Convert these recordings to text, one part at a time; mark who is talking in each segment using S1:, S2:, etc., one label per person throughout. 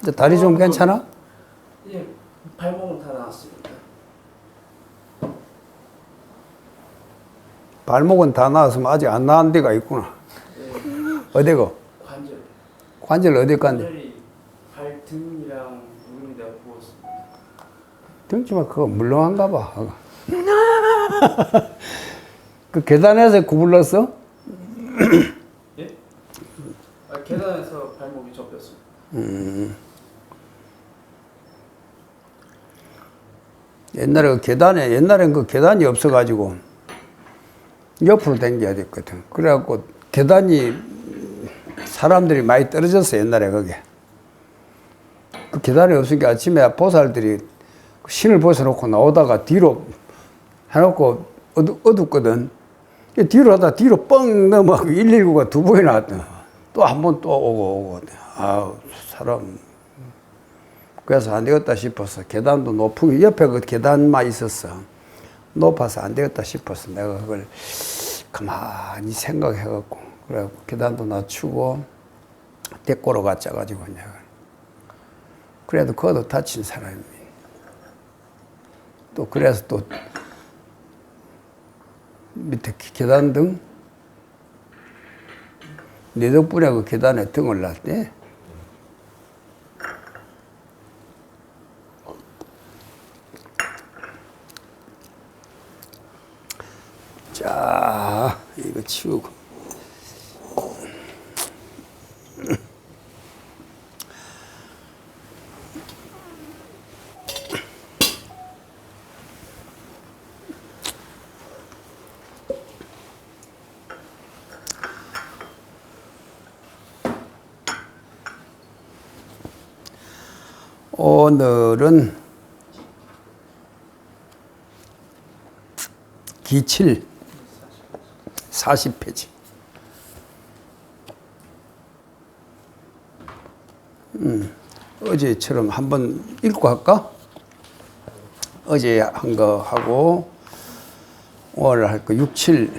S1: 이제 다리 좀 괜찮아?
S2: 예, 발목은 다 나았습니다.
S1: 발목은 다 나왔으면 아직 안 나은 데가 있구나.
S2: 예,
S1: 어디고?
S2: 관절.
S1: 관절 어디 간데?
S2: 관절이 발등이랑 무릎에다 부었습니다.
S1: 등치만 그거 물렁한가 봐. 그 계단에서 구불렀어?
S2: 예? 계단에서 발목이 접혔습니다.
S1: 옛날엔 그 계단이 없어가지고 옆으로 당겨야 됐거든. 그래갖고 계단이 사람들이 많이 떨어졌어, 옛날에 거기. 그 계단이 없으니까 아침에 보살들이 신을 벗어놓고 나오다가 뒤로 해놓고 어둡거든. 뒤로 하다 뒤로 뻥 넘어가고 119가 두 번이나 왔다. 또 한 번 또 오고. 아우, 사람. 그래서 안 되겠다 싶어서 계단도 높은, 옆에 그 계단만 있었어. 높아서 안 되겠다 싶어서 내가 그걸 가만히 생각해갖고, 그래갖고 계단도 낮추고, 데꼬로 가짜가지고 내가. 그래도 그것도 다친 사람이. 또 그래서 또 밑에 계단 등, 내 덕분에 그 계단에 등을 놨대. 자, 이거 치우고. 오늘은 기칠 40페이지. 어제처럼 한번 읽고 할까? 어제 한 거 하고 오늘 할 거 6, 7.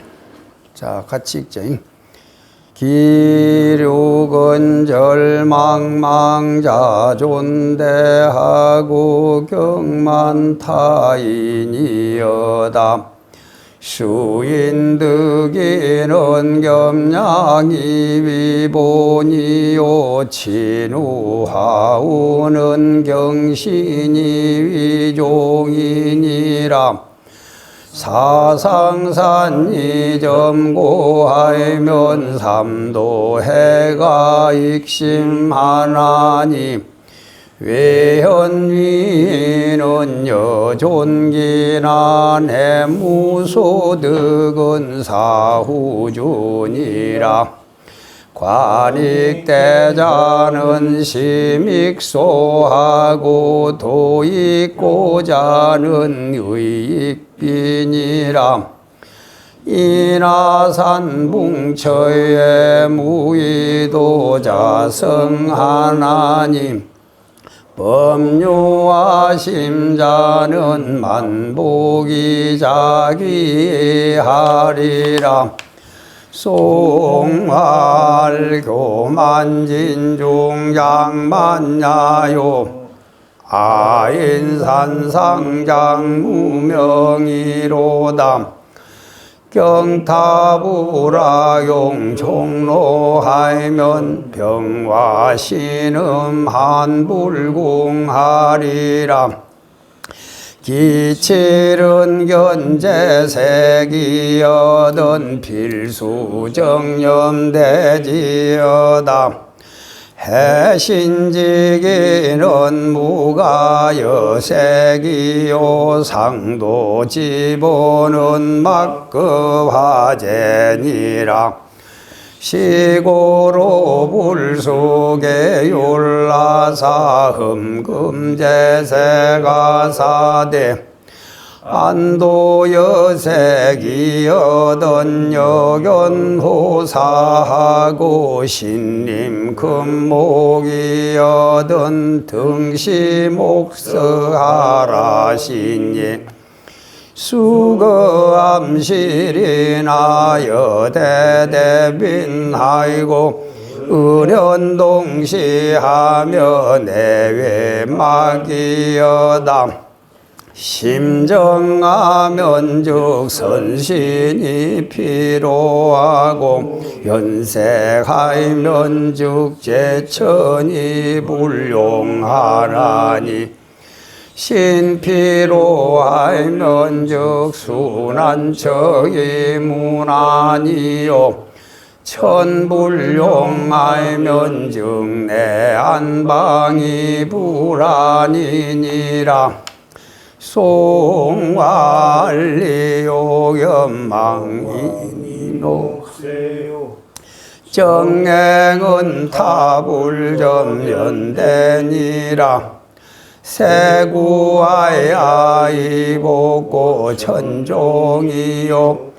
S1: 자, 같이 읽자. 기륙은 절망망자존대하고 경만타인이여다. 수인득이는 겸양이 위본이요 친우하우는 경신이 위종이니라. 사상산이 점고하면 삼도해가 익심하나니 외현위는 여존기나 내무소득은 사후준이라. 관익대자는 심익소하고 도익고자는 의익빈이라. 인하산붕처의 무의도자 성하나님 법류하심자는 만복이 자기하리라. 송알교만진중장만야요 아인산상장무명이로다. 경타부라용 종로하면 병화신음 한불궁하리라. 기칠은 견제색이여든 필수정념대지여다. 해신지기는 무가여색이요 상도지보는 막급화제니라. 시고로 불속에 율라사 흠금제세가사대 안도여색이여든 여견호사하고 신림금목이여든 등시목서하라신예. 수거암실이나 여대대빈하이고 은연동시하며 내외막이여다. 심정하면즉 선신이 필요하고 연색하면즉 제천이 불용하나니 신필요하면즉 순한척이 무난이요 천불용하면즉 내안방이 불안이니라. 송활리요염망이 녹세요 정행은 타불점연대니라. 세구하야 이복고 천종이요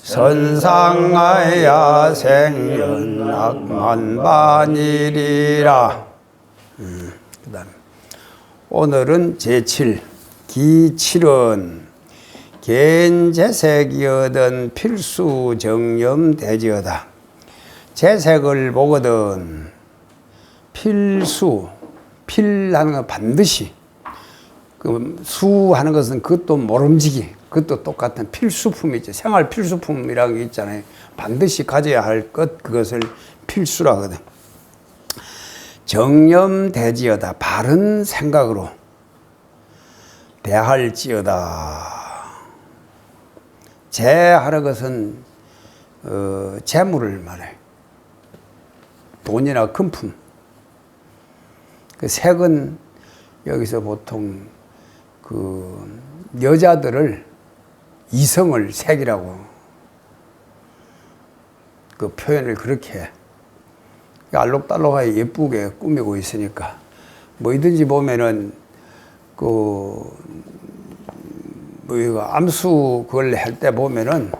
S1: 선상하야 생연악만반일이라. 그다음 오늘은 제7 기칠은 갠재색이거든 필수정념대지어다. 재색을 보거든 필수, 필하는 건 반드시, 그 수하는 것은 그것도 모름지기, 그것도 똑같은 필수품이죠. 생활 필수품이라는 게 있잖아요. 반드시 가져야 할 것, 그것을 필수라거든. 정념대지어다. 바른 생각으로 대할지어다. 재하는 것은 재물을 말해. 돈이나 금품. 그 색은 여기서 보통 그 여자들을 이성을 색이라고 그 표현을 그렇게 해. 알록달록하게 예쁘게 꾸미고 있으니까 뭐이든지 보면은 그 뭐 이거 암수 그걸 할 때 보면은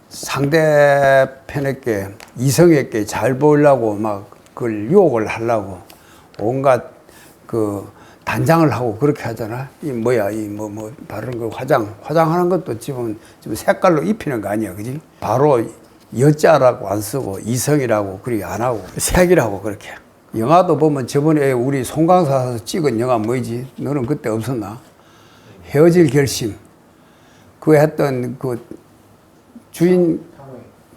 S1: 상대편에게 이성에게 잘 보이려고 막 그걸 유혹을 하려고 온갖 그 단장을 하고 그렇게 하잖아. 이 뭐야 이 뭐 바른 거 화장하는 것도 지금 색깔로 입히는 거 아니야, 그지? 바로 여자라고 안 쓰고 이성이라고 그리 안 하고 색이라고 그렇게. 영화도 보면 저번에 우리 송강사에서 찍은 영화 뭐지? 너는 그때 없었나? 헤어질 결심. 그 했던 그 주인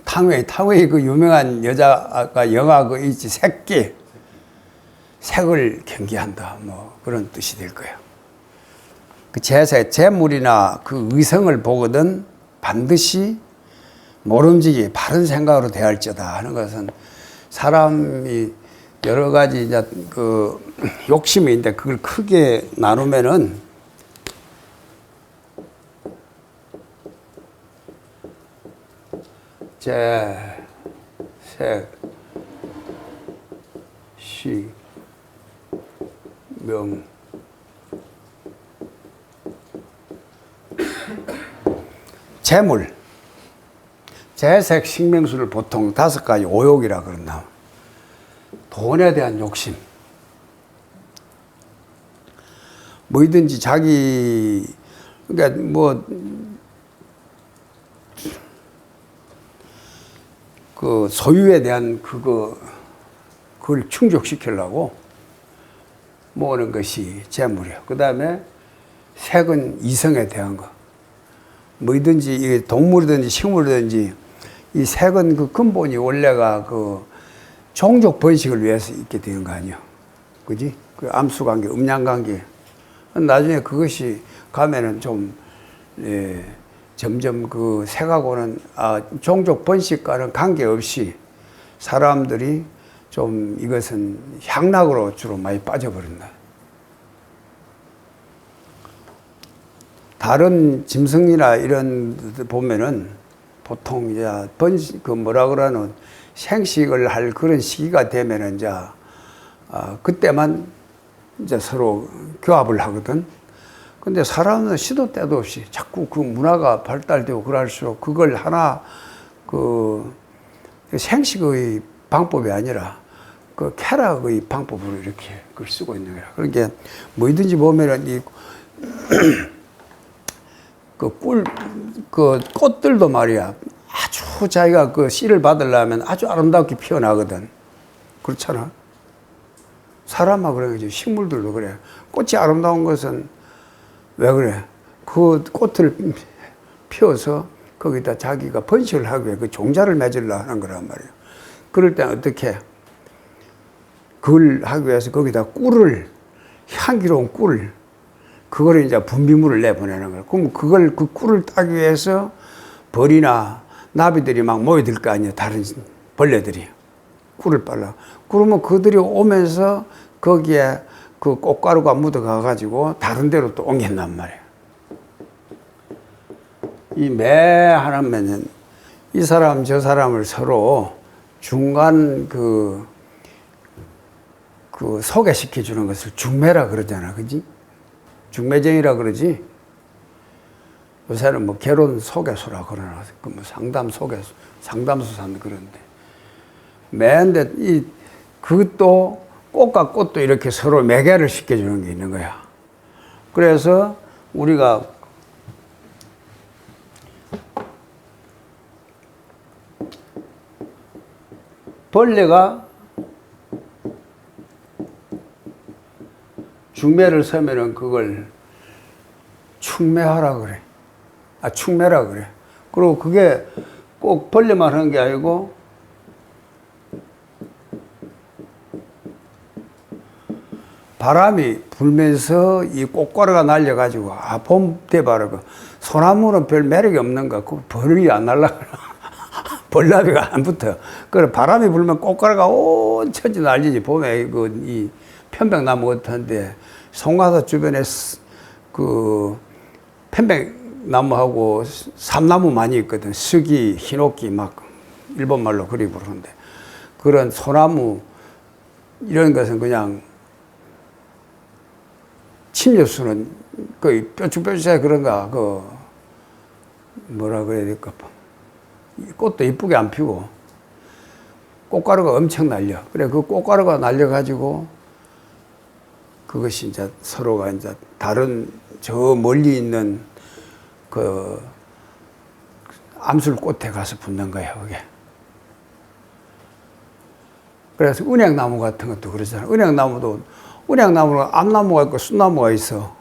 S1: 탕웨이 그 유명한 여자가 영화 그 있지 색기. 색을 경계한다. 뭐 그런 뜻이 될 거야. 그 재물이나 그 의성을 보거든 반드시 모름지기 바른 생각으로 대할지어다 하는 것은 사람이 여러 가지 이제 그 욕심이 있는데 그걸 크게 나누면은 재, 색, 시, 명, 재물, 재색, 식명수를 보통 5가지 오욕이라 그런다. 돈에 대한 욕심. 뭐든지 자기, 그러니까 뭐, 그 소유에 대한 그걸 충족시키려고 모으는 것이 재물이에요. 그 다음에 색은 이성에 대한 거. 뭐든지 이게 동물이든지 식물이든지 이 색은 그 근본이 원래가 그 종족 번식을 위해서 있게 되는 거 아니야. 그지? 그 암수관계, 음양관계. 나중에 그것이 가면은 좀, 점점 그 색하고는, 종족 번식과는 관계없이 사람들이 좀 이것은 향락으로 주로 많이 빠져버린다. 다른 짐승이나 이런 데 보면은 보통 이제 그 뭐라 그러는 생식을 할 그런 시기가 되면은 이제 그때만 이제 서로 교합을 하거든. 근데 사람은 시도 때도 없이 자꾸 그 문화가 발달되고 그럴수록 그걸 하나 그 생식의 방법이 아니라 그 쾌락의 방법으로 이렇게 그걸 쓰고 있는 거야. 그러니까 뭐든지 보면은 이 그 꽃들도 말이야. 아주 자기가 그 씨를 받으려면 아주 아름답게 피어나거든. 그렇잖아. 사람만 그래. 식물들도 그래. 꽃이 아름다운 것은 왜 그래? 그 꽃을 피워서 거기다 자기가 번식을 하기 위해 그 종자를 맺으려 하는 거란 말이에요. 그럴 때 어떻게? 그걸 하기 위해서 거기다 꿀을, 향기로운 꿀, 그걸 이제 분비물을 내보내는 거예요. 그럼 그 꿀을 따기 위해서 벌이나 나비들이 막 모여들 거 아니에요. 다른 벌레들이. 꿀을 빨라. 그러면 그들이 오면서 거기에 그 꽃가루가 묻어가가지고 다른 데로 또 옮긴단 말이에요. 이 매 하나면은 이 사람 저 사람을 서로 중간 그 소개시켜 주는 것을 중매라 그러잖아. 그지? 중매쟁이라 그러지? 요새는 뭐 결혼 소개소라 그러나, 그 뭐 상담 소개소, 상담소사는 그런데. 매인데 그것도 꽃과 꽃도 이렇게 서로 매개를 시켜주는 게 있는 거야. 그래서 우리가 벌레가 중매를 서면은 그걸 충매하라 그래. 충매라 그래. 그리고 그게 꼭 벌레만 하는 게 아니고 바람이 불면서 이 꽃가루가 날려가지고 봄 돼봐라. 소나무는 별 매력이 없는가? 그 벌이 안 날라가. 벌나비가 안 붙어. 그래 바람이 불면 꽃가루가 온 천지 날리지. 봄에 이 편백나무 같은데 송화사 주변에 그 편백나무하고 삼나무 많이 있거든. 스기, 히노키 막 일본말로 그리 부르는데 그런 소나무 이런 것은 그냥 침엽수는 거의 뾰족뾰족해 그런가 뭐라 그래야 될까. 꽃도 이쁘게 안 피고 꽃가루가 엄청 날려. 그래 그 꽃가루가 날려가지고 그것이 이제 서로가 이제 다른 저 멀리 있는 그 암술꽃에 가서 붙는 거예요, 그게. 그래서 은행나무 같은 것도 그러잖아. 은행나무는 암나무가 있고 쑥나무가 있어.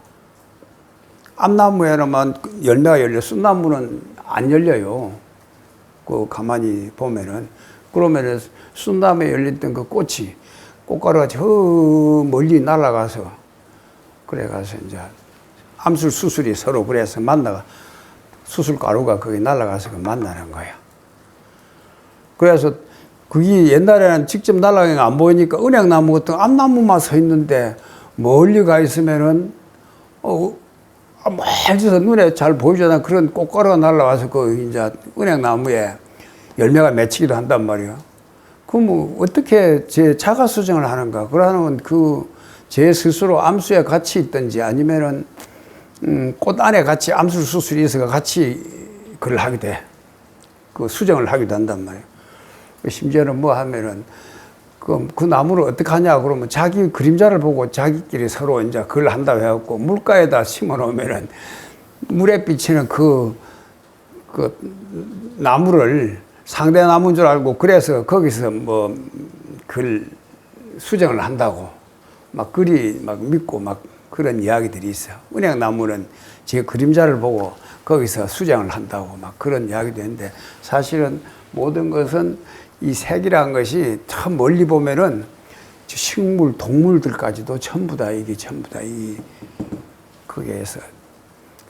S1: 암나무에는 열매가 열려. 쑥나무는 안 열려요. 그 가만히 보면은. 그러면은 쑥나무에 열렸던 그 꽃이 꽃가루가 저 멀리 날아가서 그래가서 이제 암술 수술이 서로 그래서 만나가 수술가루가 거기 날아가서 만나는 거야. 그래서 그게 옛날에는 직접 날아가는 안 보이니까 은행나무 같은 암나무만 서 있는데 멀리 가 있으면은 멀리서 눈에 잘 보이잖아. 그런 꽃가루가 날아와서 그 이제 은행나무에 열매가 맺히기도 한단 말이야. 그럼 뭐 어떻게 제 자가 수정을 하는가? 그러면 제 스스로 암수에 같이 있든지 아니면은 꽃 안에 같이 암술 수술이 있어가 같이 그걸 하게 돼. 그 수정을 하기도 한단 말이야. 심지어는 뭐 하면은 그 나무를 어떻게 하냐 그러면 자기 그림자를 보고 자기끼리 서로 이제 그걸 한다고 해갖고 물가에다 심어 놓으면은 물에 비치는 그 나무를 상대 나무인 줄 알고 그래서 거기서 뭐 글 수정을 한다고 막 그리 막 믿고 막 그런 이야기들이 있어. 은행나무는 제 그림자를 보고 거기서 수정을 한다고 막 그런 이야기도 있는데 사실은 모든 것은 이 색이라는 것이 참 멀리 보면은 식물, 동물들까지도 전부 다 이게 전부 다 거기에서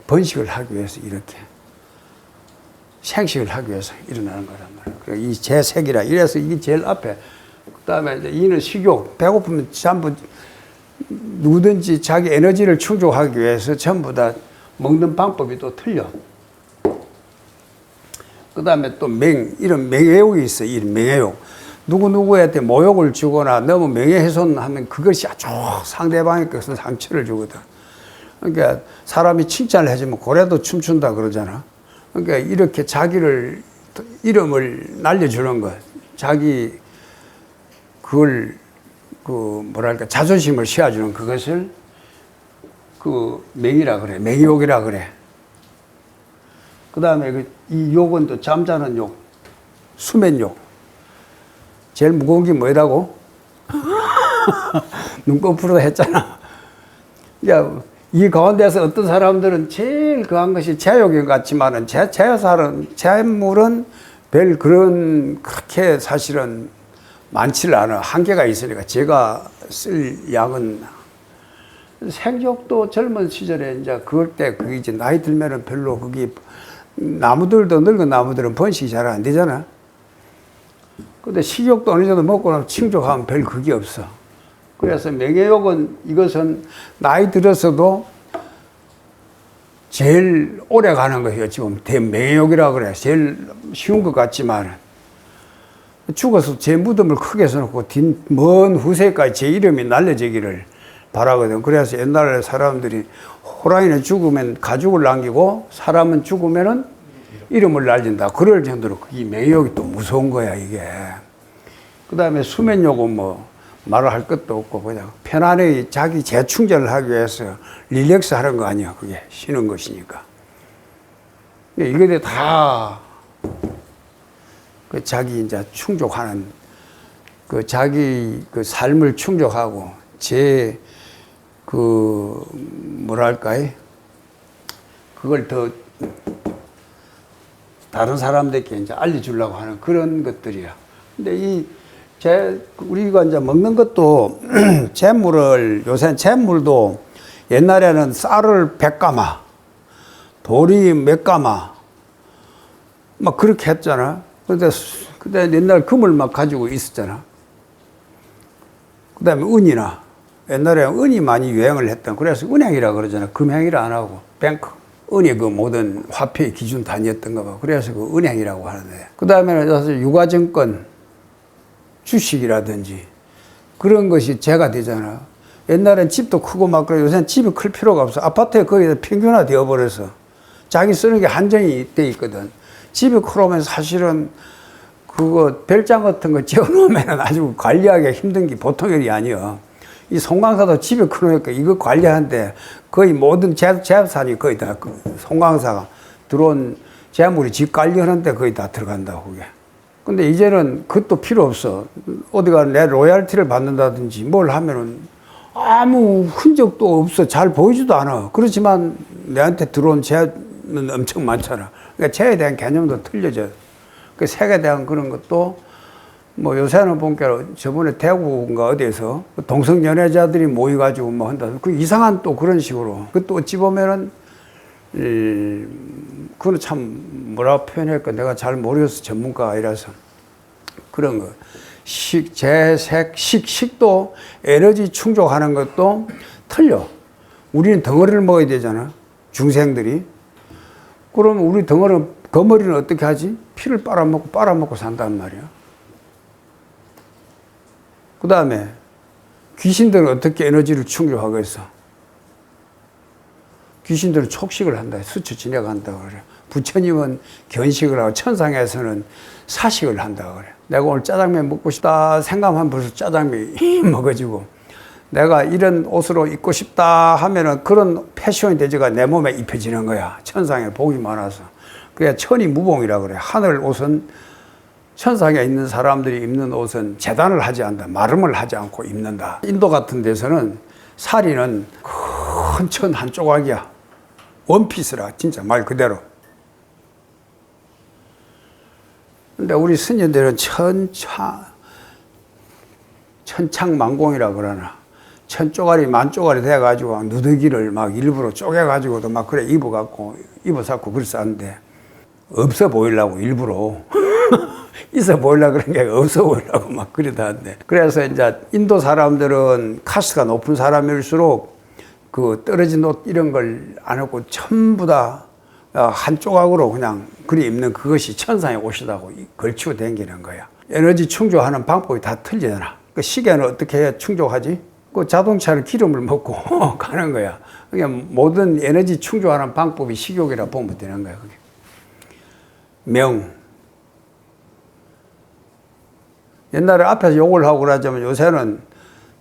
S1: 번식을 하기 위해서 이렇게 생식을 하기 위해서 일어나는 거란 말이에요. 그리고 이 제색이라 이래서 이게 제일 앞에. 그다음에 이제 이는 식욕, 배고프면 전부 누구든지 자기 에너지를 충족하기 위해서 전부 다 먹는 방법이 또 틀려. 그 다음에 또 이런 명예욕이 있어. 이런 명예욕. 누구누구한테 모욕을 주거나 너무 명예훼손하면 그것이 아주 상대방의 것은 상처를 주거든. 그러니까 사람이 칭찬을 해주면 고래도 춤춘다 그러잖아. 그러니까 이렇게 자기를, 이름을 날려주는 것. 자기, 그걸, 뭐랄까, 자존심을 씌워주는 그것을 명이라 그래. 명욕이라 그래. 그 다음에 이 욕은 또 잠자는 욕, 수면욕. 제일 무거운 게 뭐라고? 눈꺼풀로 했잖아. 야, 이 가운데서 어떤 사람들은 제일 그한 것이 제욕인 것 같지만은 제물은 별 그런 그렇게 사실은 많지를 않아. 한계가 있으니까 제가 쓸 양은 생족도 젊은 시절에 이제 그럴 때 그게 이제 나이 들면은 별로 그게 나무들도 늙은 나무들은 번식이 잘 안 되잖아. 근데 식욕도 어느 정도 먹고 나면 충족하면 별 그게 없어. 그래서 명예욕은 이것은 나이 들어서도 제일 오래 가는 것이요. 지금 대명예욕이라고 그래. 제일 쉬운 것 같지만 죽어서 제 무덤을 크게 써놓고 먼 후세까지 제 이름이 날려지기를 바라거든. 그래서 옛날에 사람들이 호랑이는 죽으면 가죽을 남기고 사람은 죽으면은 이름을 날린다. 그럴 정도로 이 명예욕이 또 무서운 거야, 이게. 그 다음에 수면욕은 뭐 말을 할 것도 없고 그냥 편안하게 자기 재충전을 하기 위해서 릴렉스 하는 거 아니야. 그게 쉬는 것이니까. 이게 다 그 자기 이제 충족하는 그 자기 그 삶을 충족하고 제 그 뭐랄까요? 그걸 더 다른 사람들에게 이제 알려주려고 하는 그런 것들이야. 근데 우리가 이제 먹는 것도 재물을, 요새는 재물도 옛날에는 쌀을 100가마, 돌이 몇 가마, 막 그렇게 했잖아. 근데 옛날 금을 막 가지고 있었잖아. 그 다음에 은이나, 옛날에 은이 많이 유행을 했던, 그래서 은행이라 그러잖아. 금행이라 안 하고, 뱅크. 은이 그 모든 화폐의 기준 단위였던가 봐. 그래서 그 은행이라고 하는데. 그 다음에는 유가증권, 주식이라든지 그런 것이 재가 되잖아. 옛날엔 집도 크고 막 그래. 요새는 집이 클 필요가 없어. 아파트에 거의 평균화 되어버려서 자기 쓰는 게 한정이 돼 있거든. 집이 크려면 사실은 그거 별장 같은 거 지어놓으면 아주 관리하기가 힘든 게 보통 일이 아니야. 이 송광사도 집이 크니까 이거 관리하는데 거의 모든 재산이 거의 다 송광사가 들어온 재물이 집 관리하는데 거의 다 들어간다고 그게. 근데 이제는 그것도 필요 없어. 어디가 내 로얄티를 받는다든지 뭘 하면은 아무 흔적도 없어. 잘 보이지도 않아. 그렇지만 내한테 들어온 재는 엄청 많잖아. 그러니까 재에 대한 개념도 틀려져. 그 색에 대한 그런 것도 뭐 요새는 보니까 저번에 대구인가 어디에서 동성연애자들이 모여가지고 뭐 한다. 그 이상한 또 그런 식으로. 그것도 어찌 보면은 그거는 참 뭐라 표현할까 내가 잘 모르겠어. 전문가가 아니라서. 그런 거. 식도 에너지 충족하는 것도 틀려. 우리는 덩어리를 먹어야 되잖아. 중생들이. 그러면 우리 거머리는 어떻게 하지? 피를 빨아먹고 산단 말이야. 그 다음에 귀신들은 어떻게 에너지를 충족하겠어? 귀신들은 촉식을 한다. 수초 지내간다고 그래. 부처님은 견식을 하고 천상에서는 사식을 한다고 그래. 내가 오늘 짜장면 먹고 싶다 생각하면 벌써 짜장면이 먹어지고 내가 이런 옷으로 입고 싶다 하면은 그런 패션 대지가 내 몸에 입혀지는 거야. 천상에 복이 많아서. 그게 천이무봉이라 그래. 하늘 옷은 천상에 있는 사람들이 입는 옷은 재단을 하지 않는다. 마름을 하지 않고 입는다. 인도 같은 데서는 사리는 큰 천 한 조각이야. 원피스라 진짜 말 그대로. 근데 우리 스님들은 천창만공이라 그러나 천 쪼가리 만 쪼가리 돼가지고 누더기를 막 일부러 쪼개가지고도 막 그래 입어갖고 그랬었는데 없어 보이려고 일부러 있어 보이려고 그런 게 없어 보이려고 막 그러다는데. 그래서 이제 인도 사람들은 카스가 높은 사람일수록 그 떨어진 옷 이런 걸 안 입고 전부 다 한 조각으로 그냥 그리 입는 그것이 천상의 옷이라고 걸치고 다니는 거야. 에너지 충족하는 방법이 다 틀리잖아. 그 시계는 어떻게 해야 충족하지? 그 자동차는 기름을 먹고 가는 거야. 그냥 모든 에너지 충족하는 방법이 식욕이라 보면 되는 거야. 그게. 옛날에 앞에서 욕을 하고 그러자면 요새는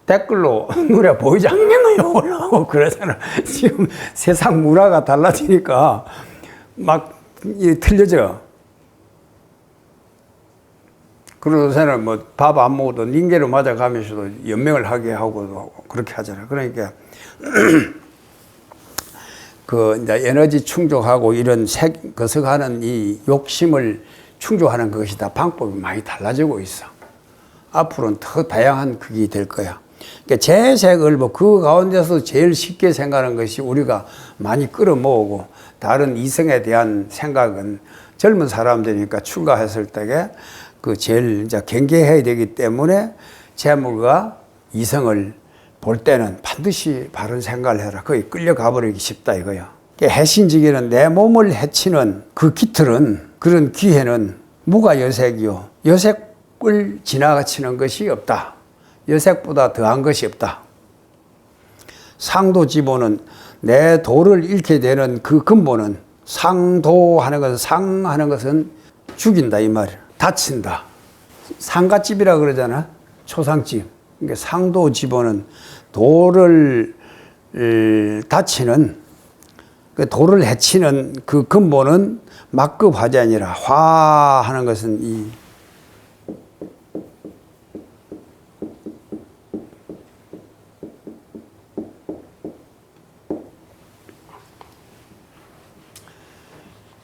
S1: 댓글로 눈에 보이지 않는 욕을 하고 그러잖아. 지금 세상 문화가 달라지니까 막 틀려져. 그러고서는 뭐 밥 안 먹어도 닌게로 맞아가면서도 연명을 하게 하고 그렇게 하잖아. 그러니까 그 이제 에너지 충족하고 이런 것을 하는 이 욕심을 충족하는 것이 다 방법이 많이 달라지고 있어. 앞으로는 더 다양한 그게 될 거야. 그러니까 재색을 뭐 그 가운데서 제일 쉽게 생각하는 것이 우리가 많이 끌어모으고 다른 이성에 대한 생각은 젊은 사람들이니까 출가했을 때에 그 제일 이제 경계해야 되기 때문에 재물과 이성을 볼 때는 반드시 바른 생각을 해라. 거기 끌려가 버리기 쉽다 이거야. 해신지기는 내 몸을 해치는 그 깃털은 그런 기회는 무가 여색이요. 여색을 지나치는 것이 없다. 여색보다 더한 것이 없다. 상도지보는 내 도를 잃게 되는 그 근본은 상도하는 것은 상하는 것은 죽인다 이 말이야. 다친다. 상갓집이라 그러잖아. 초상집. 그러니까 상도지보는 도를 다치는 그 도를 해치는 그 근본은 막급화전이라 화하는 것은 이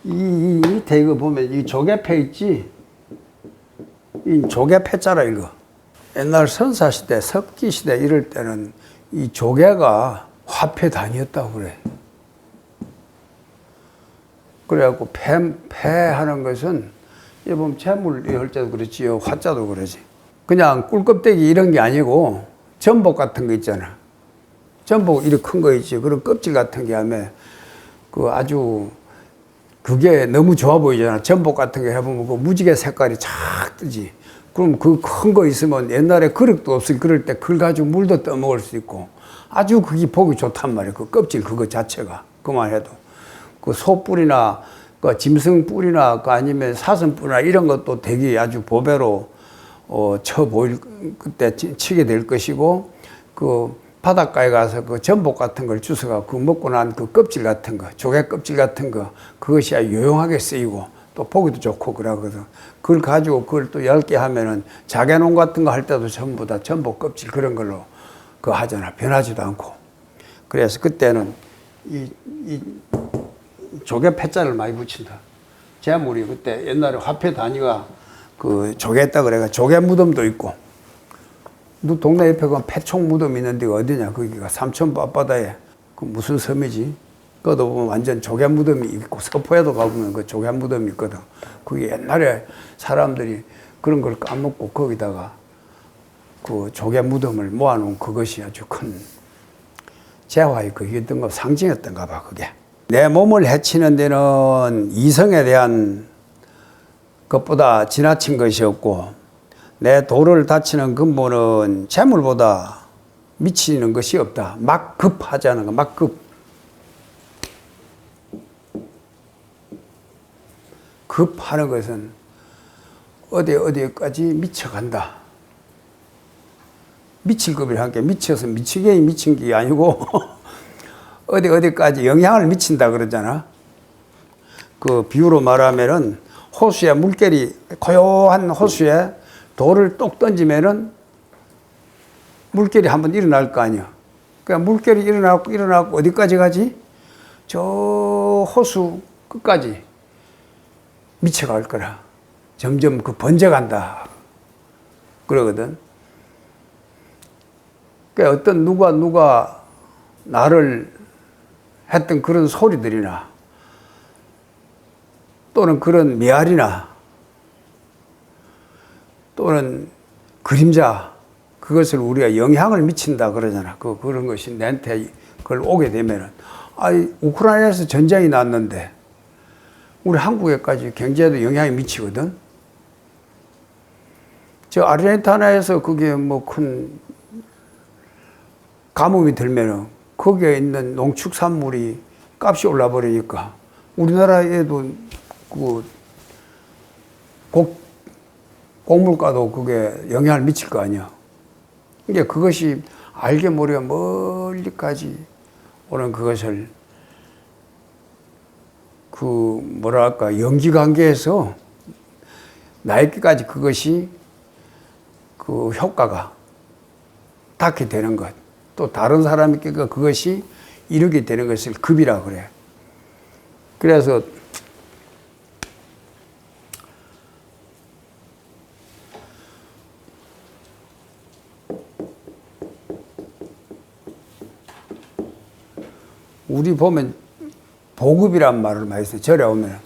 S1: 밑에 이거 보면 이 조개패 있지? 이 조개패자라 이거. 옛날 선사시대, 석기시대 이럴 때는 이 조개가 화폐 단위였다고 그래. 그래갖고 패하는 것은 이 보면 재물 할 때도 그렇지요. 화자도 그러지. 그냥 꿀껍데기 이런 게 아니고 전복 같은 거 있잖아. 전복 이렇게 큰 거 있지. 그런 껍질 같은 게 하면 그 아주 그게 너무 좋아 보이잖아. 전복 같은 거 해보면 그 무지개 색깔이 착 뜨지. 그럼 그 큰 거 있으면 옛날에 그릇도 없을 그럴 때 그걸 가지고 물도 떠먹을 수 있고 아주 그게 보기 좋단 말이야. 그 껍질 그거 자체가. 그만 해도. 그 소뿔이나 그 짐승 뿔이나 그 아니면 사슴 뿔이나 이런 것도 되게 아주 보배로 쳐 보일 그때 치게 될 것이고 그 바닷가에 가서 그 전복 같은 걸 주워가 그 먹고 난 그 껍질 같은 거 조개 껍질 같은 거 그것이 아주 요용하게 쓰이고 또 보기도 좋고 그러거든. 그걸 가지고 그걸 또 10개 하면은 자개농 같은 거 할 때도 전부 다 전복 껍질 그런 걸로 그거 하잖아. 변하지도 않고. 그래서 그때는 이 조개 패자를 많이 붙인다. 재물이 그때 옛날에 화폐 단위가 그 조개했다 그래가 조개 무덤도 있고. 너 동네 옆에 그 패총 무덤 있는 데가 어디냐? 거기가 삼천 앞바다에 그 무슨 섬이지? 그것도 보면 완전 조개 무덤이 있고 서포에도 가보면 그 조개 무덤이 있거든. 그게 옛날에 사람들이 그런 걸 까먹고 거기다가 그 조개 무덤을 모아놓은 그것이 아주 큰 재화의 그였던 거 상징이었던가 봐 그게. 내 몸을 해치는 데는 이성에 대한 것보다 지나친 것이 없고 내 도를 다치는 근본은 재물보다 미치는 것이 없다. 막 급하자는 거, 막 급. 급하는 것은 어디까지 미쳐간다. 미칠 급을 함께 미쳐서 미치게 미친 게 아니고 어디까지 영향을 미친다 그러잖아. 그 비유로 말하면은 호수에 물결이 고요한 호수에 돌을 똑 던지면은 물결이 한번 일어날 거 아니야. 그러니까 물결이 일어나고 어디까지 가지? 저 호수 끝까지 미쳐갈 거라. 점점 그 번져간다. 그러거든. 그러니까 어떤 누가 나를 했던 그런 소리들이나 또는 그런 메아리나 또는 그림자 그것을 우리가 영향을 미친다 그러잖아. 그런 것이 내한테 그걸 오게 되면은 우크라이나에서 전쟁이 났는데 우리 한국에까지 경제에도 영향이 미치거든. 저 아르헨티나에서 그게 뭐 큰 가뭄이 들면은 거기에 있는 농축산물이 값이 올라 버리니까 우리나라에도 그 곡물가도 그게 영향을 미칠 거 아니야. 이게 그것이 알게 모르게 멀리까지 오는 그것을 그 뭐랄까 연기관계에서 나에게까지 그것이 그 효과가 닿게 되는 것. 또 다른 사람에게 그것이 이루게 되는 것을 급이라 그래. 그래서 우리 보면 보급이란 말을 많이 써요. 절에 오면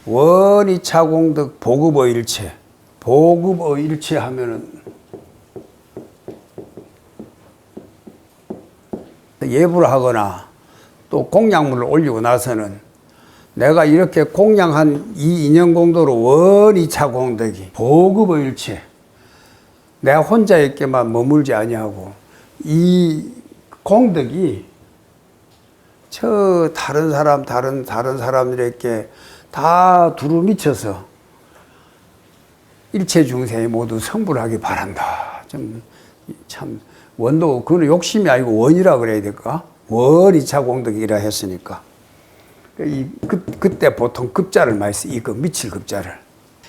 S1: 원이차공덕 보급의 일체. 보급의 일체 하면은 예불을 하거나 또 공양물을 올리고 나서는 내가 이렇게 공양한 이 인연공도로 원이차공덕이 보급의 일체. 내가 혼자 있게만 머물지 아니하고 이 공덕이 저 다른 사람들에게 다 두루 미쳐서 일체 중생이 모두 성불하기 바란다. 참 원도 그건 욕심이 아니고 원이라 그래야 될까? 원이차 공덕이라 했으니까. 그때 보통 급자를 많이 써. 이거 미칠 급자를.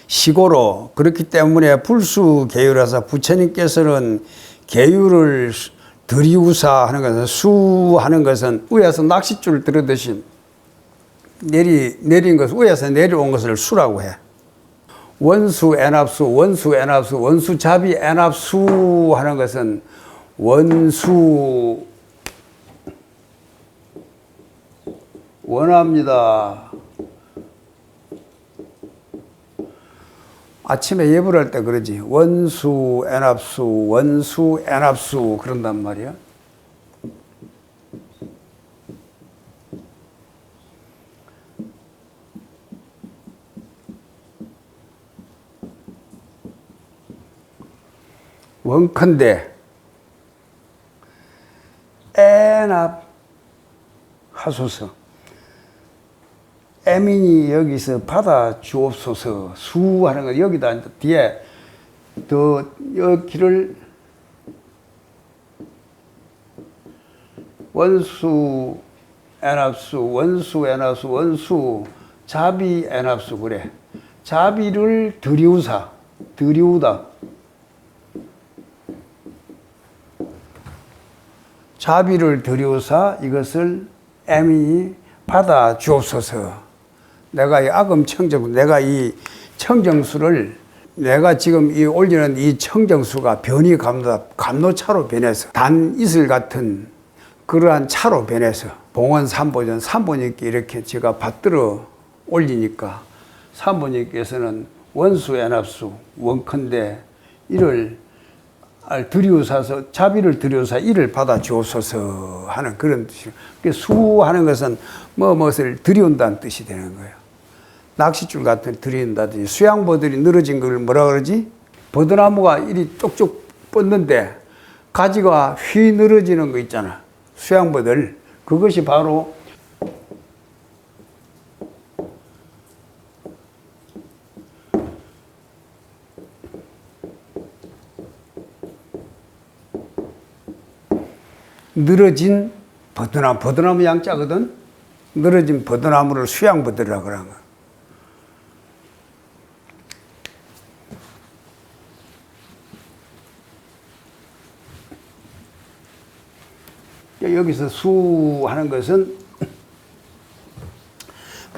S1: 시고로 그렇기 때문에 불수 계유라서 부처님께서는 계유를 들이우사 하는 것은 수하는 것은 위에서 낚싯줄 들어듯이 내린 것을 위에서 내려온 것을 수라고 해. 원수 애납수 원수잡이 애납수 하는 것은 원수 원합니다. 아침에 예불할 때 그러지. 원수 애납수 그런단 말이야. 원컨대 애납하소서. 애민이 여기서 받아 주옵소서. 수하는 거 여기다 뒤에 더 여기를 원수 애납수 원수 자비 애납수 그래. 자비를 들이우다. 자비를 들이우사 이것을 애민이 받아 주옵소서. 내가 이 악음 청정, 내가 이 청정수를 내가 지금 이 올리는 이 청정수가 변이 감로차로 변해서 단 이슬 같은 그러한 차로 변해서 봉헌 삼보님께 이렇게 제가 받들어 올리니까 삼보님께서는 원수 애납수 원컨대 이를 들이우사서 자비를 들이우사 이를 받아 주옵소서 하는 그런 뜻이에요. 수하는 것은 무엇을 들이운다는 뜻이 되는 거예요. 낚싯줄 같은 들이운다든지 수양버들이 늘어진 걸 뭐라 그러지? 버드나무가 이리 쪽쪽 뻗는데 가지가 휘 늘어지는 거 있잖아. 수양버들. 그것이 바로 늘어진 버드나무 양자거든. 늘어진 버드나무를 수양버들이라고 그러는 거야. 여기서 수하는 것은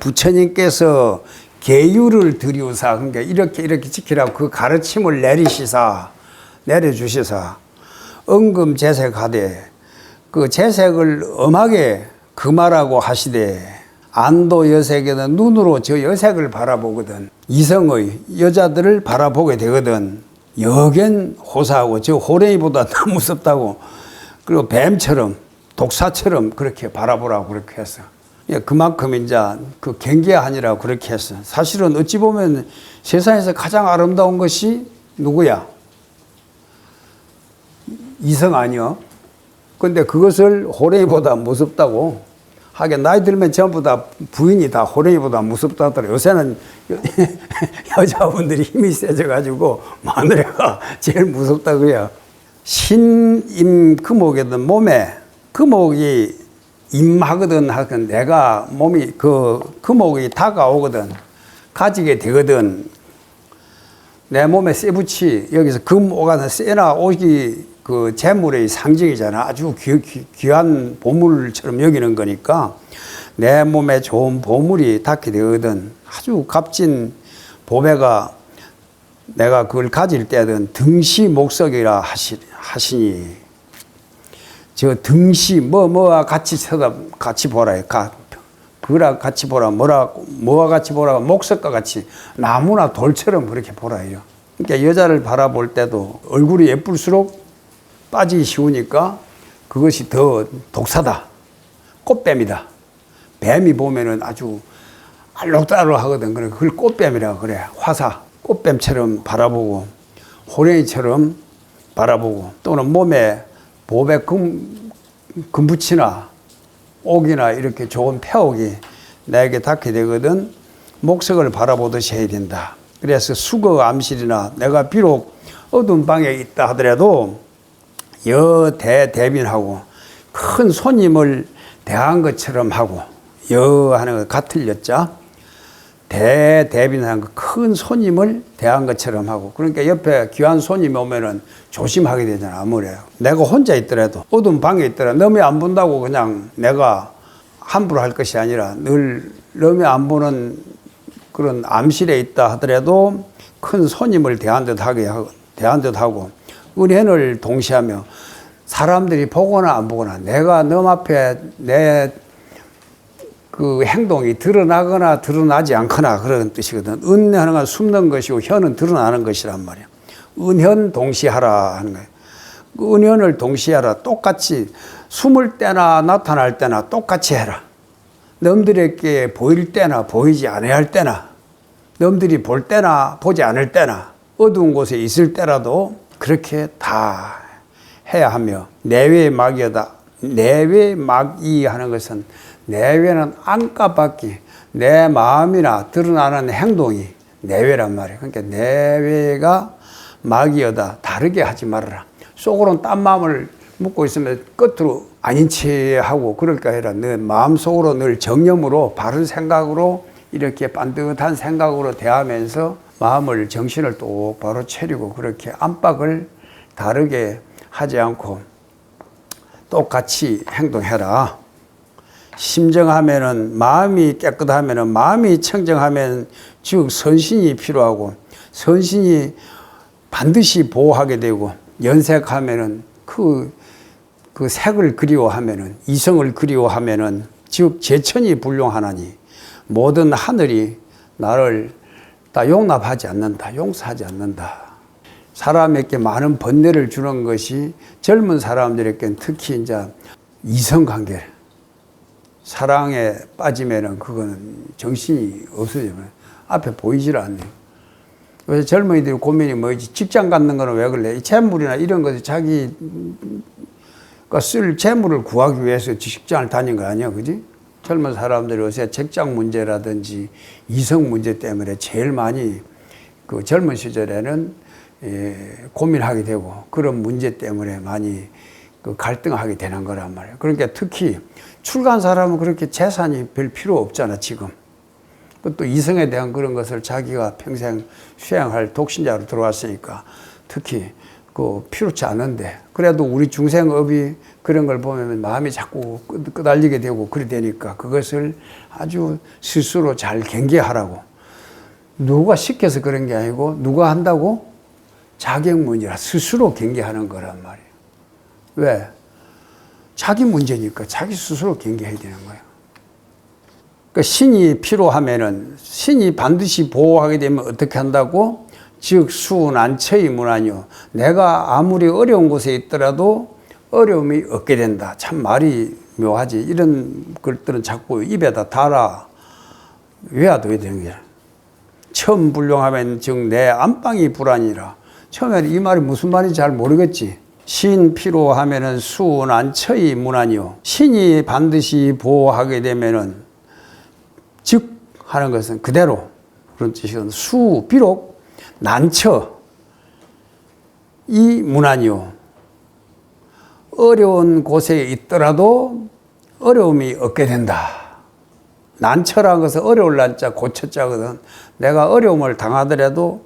S1: 부처님께서 계율을 들이우사, 그러니까 이렇게 지키라고 그 가르침을 내려주시사 은금 재색하되 그 재색을 엄하게 금하라고 하시되 안도 여색에는 눈으로 저 여색을 바라보거든. 이성의 여자들을 바라보게 되거든. 여견 호사하고 저 호랭이보다 더 무섭다고. 그리고 뱀처럼 독사처럼 그렇게 바라보라고 그렇게 했어. 그만큼 이제 그 경계하니라고 그렇게 했어. 사실은 어찌 보면 세상에서 가장 아름다운 것이 누구야? 이성 아니요? 근데 그것을 호랭이보다 무섭다고 하긴 나이 들면 전부 다 부인이 다 호랭이보다 무섭다 하더라. 요새는 여자분들이 힘이 세져가지고 마누라가 제일 무섭다 그래요. 신임 금옥이든 몸에 금옥이 임하거든 하건 내가 몸이 그 금옥이 다가오거든 가지게 되거든 내 몸에 쇠붙이 여기서 금 오가는 쇠나 옥이 그 재물의 상징이잖아. 아주 귀한 보물처럼 여기는 거니까 내 몸에 좋은 보물이 닿게 되거든. 아주 값진 보배가 내가 그걸 가질 때든 등시 목석이라 하시니 저 등시 뭐와 같이 같이 보라. 그라 같이 보라. 뭐와 같이 보라. 목석과 같이 나무나 돌처럼 그렇게 보라요. 그러니까 여자를 바라볼 때도 얼굴이 예쁠수록 빠지기 쉬우니까 그것이 더 독사다. 꽃뱀이다. 뱀이 보면은 아주 알록달록하거든. 그래 그걸 꽃뱀이라고 그래. 화사. 꽃뱀처럼 바라보고 호랭이처럼 바라보고 또는 몸에 보배 금붙이나 옥이나 이렇게 좋은 폐옥이 나에게 닿게 되거든. 목석을 바라보듯이 해야 된다. 그래서 수거 암실이나 내가 비록 어두운 방에 있다 하더라도 대빈하고 큰 손님을 대한 것처럼 하고 하는 거 같을 여자 대빈하는 거 큰 손님을 대한 것처럼 하고 그러니까 옆에 귀한 손님이 오면은 조심하게 되잖아. 아무래도 내가 혼자 있더라도 어두운 방에 있더라도 너무 안 본다고 그냥 내가 함부로 할 것이 아니라 늘 너무 안 보는 그런 암실에 있다 하더라도 큰 손님을 대한 듯 하고 은혜를 동시하며 사람들이 보거나 안 보거나 내가 너 앞에 내 그 행동이 드러나거나 드러나지 않거나 그런 뜻이거든. 은하는 건 숨는 것이고 현은 드러나는 것이란 말이야. 은현 동시하라 하는 거예요. 그 은현을 동시하라. 똑같이 숨을 때나 나타날 때나 똑같이 해라. 남들에게 보일 때나 보이지 않아야 할 때나 남들이 볼 때나 보지 않을 때나 어두운 곳에 있을 때라도 그렇게 다 해야 하며 내외 막이다. 내외 막이 하는 것은 내외는 안팎밖에 내 마음이나 드러나는 행동이 내외란 말이에요. 그러니까 내외가 막이여다. 다르게 하지 말아라. 속으로는 딴 마음을 묻고 있으면 끝으로 아닌 채 하고 그럴까 해라. 너 마음속으로 늘 정념으로 바른 생각으로 이렇게 반듯한 생각으로 대하면서 마음을 정신을 똑바로 차리고 그렇게 안팎을 다르게 하지 않고 똑같이 행동해라. 심정하면은 마음이 깨끗하면은 마음이 청정하면 즉 선신이 필요하고 선신이 반드시 보호하게 되고 연색하면은 그 색을 그리워하면은 이성을 그리워하면은 즉 제천이 불용하나니 모든 하늘이 나를 다 용납하지 않는다. 용서하지 않는다. 사람에게 많은 번뇌를 주는 것이 젊은 사람들에게는 특히 이제 이성관계 사랑에 빠지면은 그거는 정신이 없어지면 앞에 보이질 않네요. 그래서 젊은이들이 고민이 뭐지? 직장 갖는 거는 왜 그래? 이 재물이나 이런 것을 자기가 쓸 재물을 구하기 위해서 직장을 다닌 거 아니야, 그지? 젊은 사람들이 요새 직장 문제라든지 이성 문제 때문에 제일 많이 그 젊은 시절에는 고민하게 되고 그런 문제 때문에 많이 그 갈등하게 되는 거란 말이에요. 그러니까 특히 출가한 사람은 그렇게 재산이 별 필요 없잖아, 지금. 또 이성에 대한 그런 것을 자기가 평생 수행할 독신자로 들어왔으니까 특히 그 필요치 않은데 그래도 우리 중생업이 그런 걸 보면 마음이 자꾸 끄달리게 되고 그래 되니까 그것을 아주 스스로 잘 경계하라고. 누가 시켜서 그런 게 아니고 누가 한다고? 자격문제라 스스로 경계하는 거란 말이에요. 왜? 자기 문제니까 자기 스스로 경계해야 되는 거예요. 그러니까 신이 필요하면은 신이 반드시 보호하게 되면 어떻게 한다고? 즉 수난처의 문안이요. 내가 아무리 어려운 곳에 있더라도 어려움이 없게 된다. 참 말이 묘하지. 이런 것들은 자꾸 입에다 달아 외워둬야 되는 거야. 처음 불용하면 즉 내 안방이 불안이라. 처음에는 이 말이 무슨 말인지 잘 모르겠지. 신 필요하면은 수난처의 문안이요. 신이 반드시 보호하게 되면은 즉 하는 것은 그대로 그런 뜻이거든. 수 비록 난처 이 문안이요. 어려운 곳에 있더라도 어려움이 없게 된다. 난처라는 것은 어려울 난자 고처자거든. 내가 어려움을 당하더라도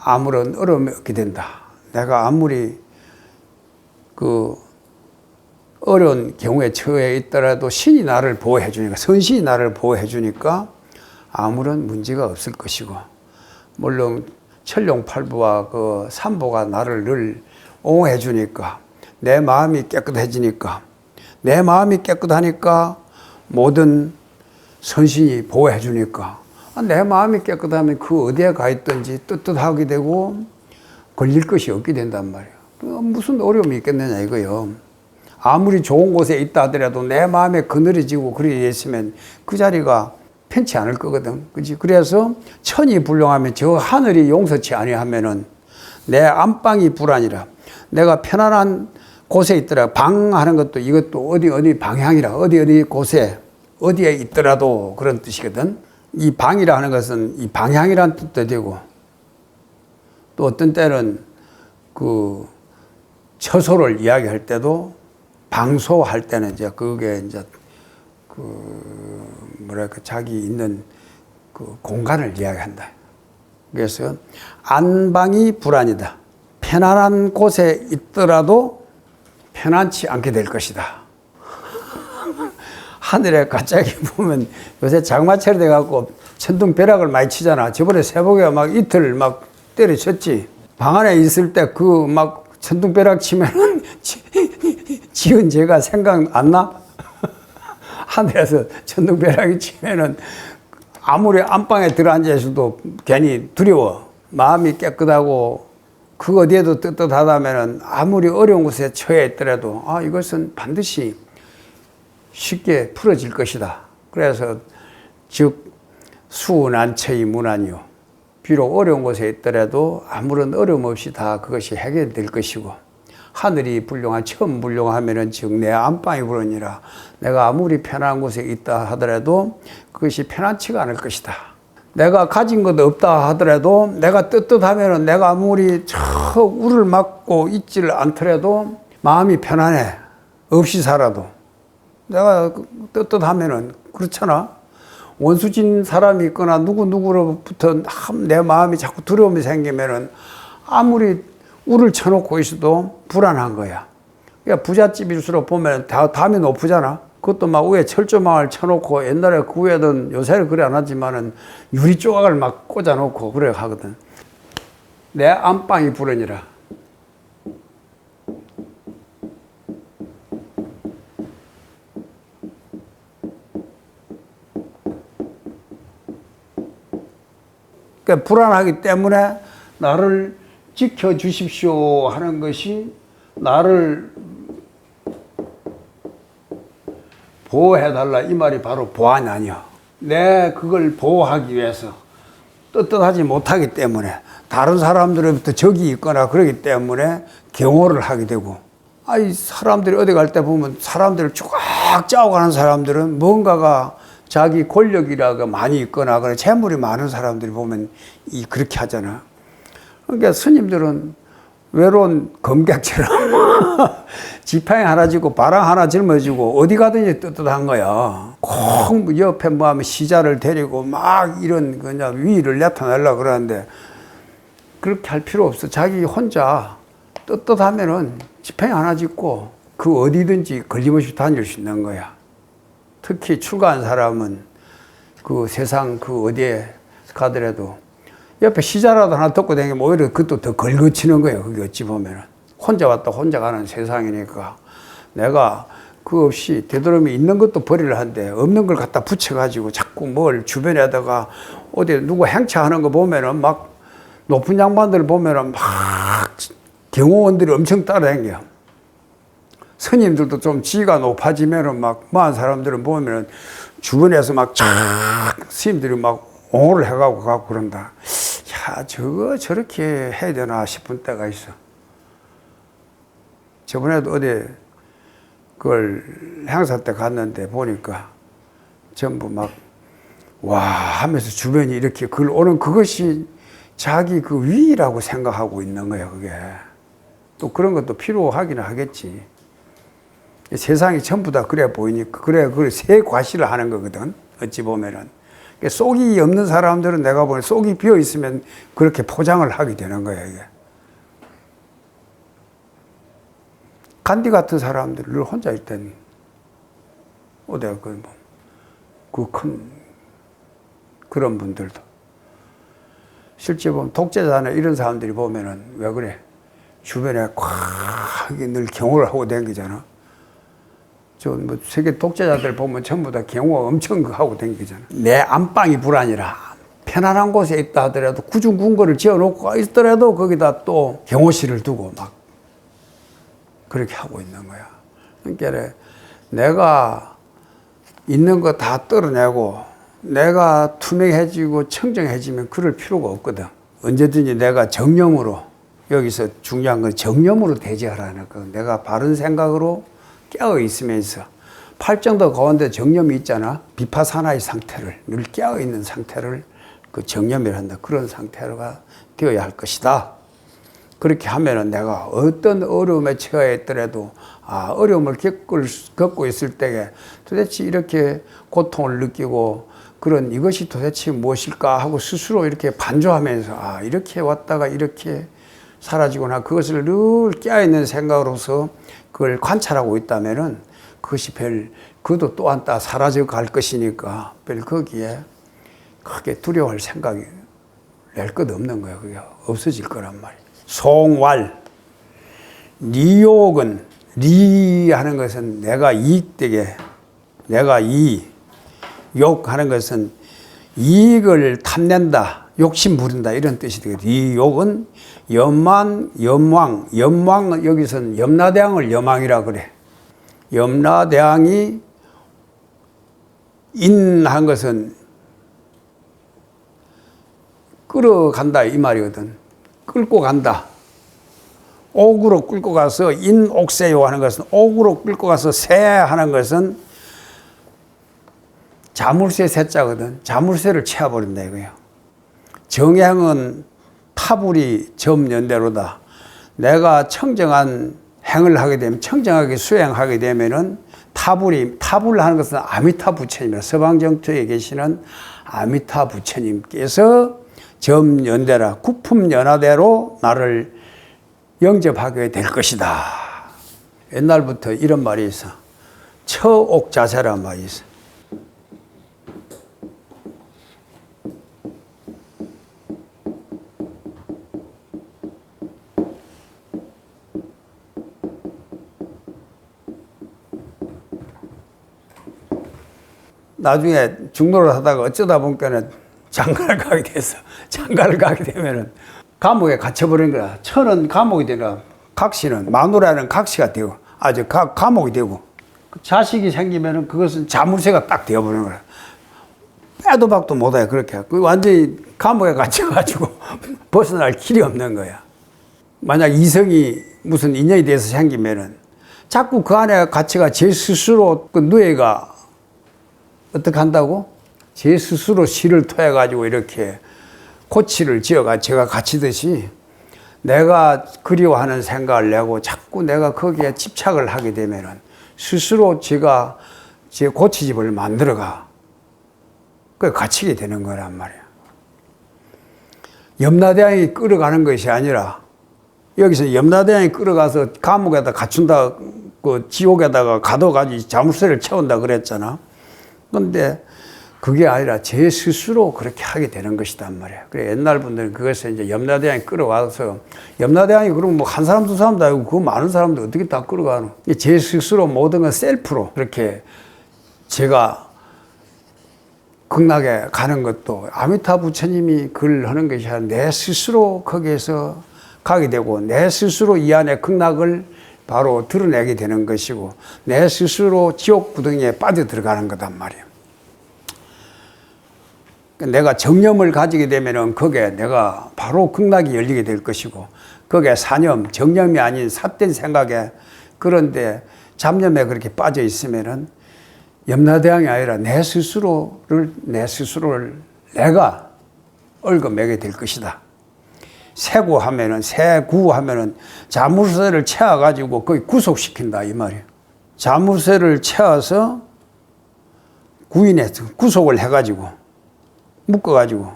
S1: 아무런 어려움이 없게 된다. 내가 아무리 그 어려운 경우에 처해 있더라도 신이 나를 보호해 주니까, 선신이 나를 보호해 주니까 아무런 문제가 없을 것이고, 물론 천룡팔부와 그 삼보가 나를 늘 옹호해 주니까 내 마음이 깨끗해지니까, 내 마음이 깨끗하니까 모든 선신이 보호해 주니까 내 마음이 깨끗하면 그 어디에 가 있든지 떳떳하게 되고 걸릴 것이 없게 된단 말이에요. 무슨 어려움이 있겠느냐 이거요. 아무리 좋은 곳에 있다 하더라도 내 마음에 그늘해지고 그래 있으면 그 자리가 편치 않을 거거든. 그지? 그래서 천이 불량하면 저 하늘이 용서치 아니하면은 내 안방이 불안이라. 내가 편안한 곳에 있더라. 방 하는 것도 이것도 어디 방향이라. 어디 곳에 어디에 있더라도 그런 뜻이거든. 이 방이라 하는 것은 이 방향이란 뜻도 되고, 또 어떤 때는 그 처소를 이야기할 때도 방소할 때는 이제 그게 이제 그 뭐랄까 자기 있는 그 공간을 이야기한다. 그래서 안방이 불안이다. 편안한 곳에 있더라도 편안치 않게 될 것이다. 하늘에 갑자기 보면 요새 장마철이 돼갖고 천둥벼락을 많이 치잖아. 저번에 새벽에 막 이틀 막 때려쳤지. 방 안에 있을 때 그 막 천둥벼락 치면은 지은 죄가 생각 안 나? 하늘에서 천둥벼락이 치면은 아무리 안방에 들어앉아 있어도 괜히 두려워. 마음이 깨끗하고 그 어디에도 떳떳하다면은 아무리 어려운 곳에 처해 있더라도 이것은 반드시 쉽게 풀어질 것이다. 그래서 즉 수난처의 무난이요. 비록 어려운 곳에 있더라도 아무런 어려움 없이 다 그것이 해결될 것이고, 하늘이 불룡한 처음 불룡하면은 즉 내 안방이 불으니라. 내가 아무리 편안한 곳에 있다 하더라도 그것이 편안치가 않을 것이다. 내가 가진 것 없다 하더라도 내가 떳떳하면은 내가 아무리 저 우를 맞고 있지를 않더라도 마음이 편안해. 없이 살아도. 내가 떳떳하면은 그렇잖아. 원수진 사람이 있거나 누구로부터 내 마음이 자꾸 두려움이 생기면은 아무리 우를 쳐놓고 있어도 불안한 거야. 그러니까 부잣집일수록 보면 담이 높으잖아. 그것도 막 위에 철조망을 쳐놓고, 옛날에 그 위에는 요새는 그래 안 하지만은 유리 조각을 막 꽂아놓고 그래 하거든. 내 안방이 불으니라. 그러니까 불안하기 때문에 나를 지켜주십시오 하는 것이 나를 보호해달라 이 말이 바로 보안 아니야. 내 그걸 보호하기 위해서 떳떳하지 못하기 때문에 다른 사람들로부터 적이 있거나 그러기 때문에 경호를 하게 되고, 사람들이 어디 갈 때 보면 사람들을 쭉 짜고 가는 사람들은 뭔가가 자기 권력이라가 많이 있거나 그래 재물이 많은 사람들이 보면 그렇게 하잖아. 그러니까 스님들은 외로운 검객처럼 지팡이 하나 쥐고 바람 하나 짊어지고 어디 가든지 떳떳한 거야. 꼭 옆에 뭐 하면 시자를 데리고 막 이런 그냥 위를 나타내려고 그러는데 그렇게 할 필요 없어. 자기 혼자 떳떳하면은 지팡이 하나 짚고 그 어디든지 걸림없이 다닐 수 있는 거야. 특히 출가한 사람은 그 세상 그 어디에 가더라도 옆에 시자라도 하나 덮고 다니면 오히려 그것도 더 걸거치는 거예요. 그게 어찌 보면은. 혼자 왔다 혼자 가는 세상이니까 내가 그 없이 되도록이면 있는 것도 버리려 하는데 없는 걸 갖다 붙여가지고 자꾸 뭘 주변에다가 어디 누구 행차하는 거 보면은 막 높은 양반들 보면은 막 경호원들이 엄청 따라다녀. 스님들도 좀 지가 높아지면은 막 많은 사람들은 보면은 주변에서 막 쫙 스님들이 막 옹호를 해가고 가고 그런다. 야, 저거 저렇게 해야 되나 싶은 때가 있어. 저번에도 어디 그걸 행사 때 갔는데 보니까 전부 막 와 하면서 주변이 이렇게 글 오는 그것이 자기 그 위라고 생각하고 있는 거야. 그게 또 그런 것도 필요하기는 하겠지. 세상이 전부 다 그래 보이니까 그래 새 과시를 하는 거거든. 어찌 보면은 그러니까 속이 없는 사람들은 내가 보니 속이 비어 있으면 그렇게 포장을 하게 되는 거야, 이게. 간디 같은 사람들 늘 혼자 있던 어디야 그 큰 그런 분들도 실제 보면 독재자나 이런 사람들이 보면은 왜 그래? 주변에 꽉 늘 경호를 하고 다니잖아. 저 뭐 세계 독재자들 보면 전부 다 경호 엄청 하고 다니잖아. 내 안방이 불안이라 편안한 곳에 있다 하더라도 구중궁궐을 지어놓고 있더라도 거기다 또 경호실을 두고 막 그렇게 하고 있는 거야. 그러니까 내가 있는 거 다 떨어내고 내가 투명해지고 청정해지면 그럴 필요가 없거든. 언제든지 내가 정념으로, 여기서 중요한 건 정념으로 대지하라는 거. 내가 바른 생각으로 깨어 있으면서 팔정도 가운데 정념이 있잖아. 비파사나의 상태를, 늘 깨어 있는 상태를 그 정념이라 한다. 그런 상태가 되어야 할 것이다. 그렇게 하면은 내가 어떤 어려움에 처해 있더라도 어려움을 겪고 있을 때에 도대체 이렇게 고통을 느끼고 그런 이것이 도대체 무엇일까 하고 스스로 이렇게 반조하면서 이렇게 왔다가 이렇게 사라지거나 그것을 늘 깨어있는 생각으로서 그걸 관찰하고 있다면은 그것이 그도 또한 다 사라져 갈 것이니까 별 거기에 크게 두려워할 생각이 낼 것 없는 거야. 그게 없어질 거란 말이야. 송왈, 리욕은, 리하는 것은 내가 이익되게, 내가 욕하는 것은 이익을 탐낸다, 욕심 부린다 이런 뜻이 되거든. 리욕은 염왕, 여기서는 염라대왕을 염왕이라 그래. 염라대왕이 인한 것은 끌어간다 이 말이거든. 끌고 간다. 옥으로 끌고 가서 인옥세요 하는 것은 옥으로 끌고 가서 세 하는 것은 자물쇠 세자거든. 자물쇠를 채워버린다 이거예요. 정행은 타불이 점연대로다. 내가 청정한 행을 하게 되면 청정하게 수행하게 되면은 타불하는 것은 아미타 부처님이라 서방정토에 계시는 아미타 부처님께서 점연대라 구품연화대로 나를 영접하게 될 것이다. 옛날부터 이런 말이 있어. 처옥자세란 말이 있어. 나중에 중노를 하다가 어쩌다 보니까는 장가를 가게 돼서 장가를 가게 되면은 감옥에 갇혀버린 거야. 천은 감옥이 되나 각시는 마누라는 각시가 되고 아주 감옥이 되고 자식이 생기면은 그것은 자물쇠가 딱 되어버리는 거야. 빼도 박도 못해 그렇게. 그 완전히 감옥에 갇혀가지고 벗어날 길이 없는 거야. 만약 이성이 무슨 인연이 돼서 생기면은 자꾸 그 안에 갇혀가 제 스스로 그 누에가 어떻게 한다고? 제 스스로 시를 토해가지고 이렇게 코치를 지어가 제가 갇히듯이 내가 그리워하는 생각을 내고 자꾸 내가 거기에 집착을 하게 되면은 스스로 제가 제 고치집을 만들어가. 그게 갇히게 되는 거란 말이야. 염라대왕이 끌어가는 것이 아니라 여기서 염라대왕이 끌어가서 감옥에다 갖춘다, 그 지옥에다가 가둬가지고 자물쇠를 채운다 그랬잖아. 근데 그게 아니라 제 스스로 그렇게 하게 되는 것이단 말이야. 그래 옛날 분들은 그것을 이제 염라대왕이 끌어와서 염라대왕이 그럼 뭐 한 사람 두 사람도 아니고 그 많은 사람들 어떻게 다 끌어가노? 제 스스로 모든 건 셀프로 그렇게 제가 극락에 가는 것도 아미타 부처님이 그걸 하는 것이 아니라 내 스스로 거기에서 가게 되고 내 스스로 이 안에 극락을 바로 드러내게 되는 것이고 내 스스로 지옥 구덩이에 빠져 들어가는 거단 말이에요. 내가 정념을 가지게 되면은 거기에 내가 바로 극락이 열리게 될 것이고 거기에 사념, 정념이 아닌 삿된 생각에 그런데 잡념에 그렇게 빠져 있으면은 염라대왕이 아니라 내 스스로를 내가 얽어매게 될 것이다. 세구하면은 자물쇠를 채워가지고 거기 구속시킨다 이 말이에요. 자물쇠를 채워서 구속을 해가지고 묶어가지고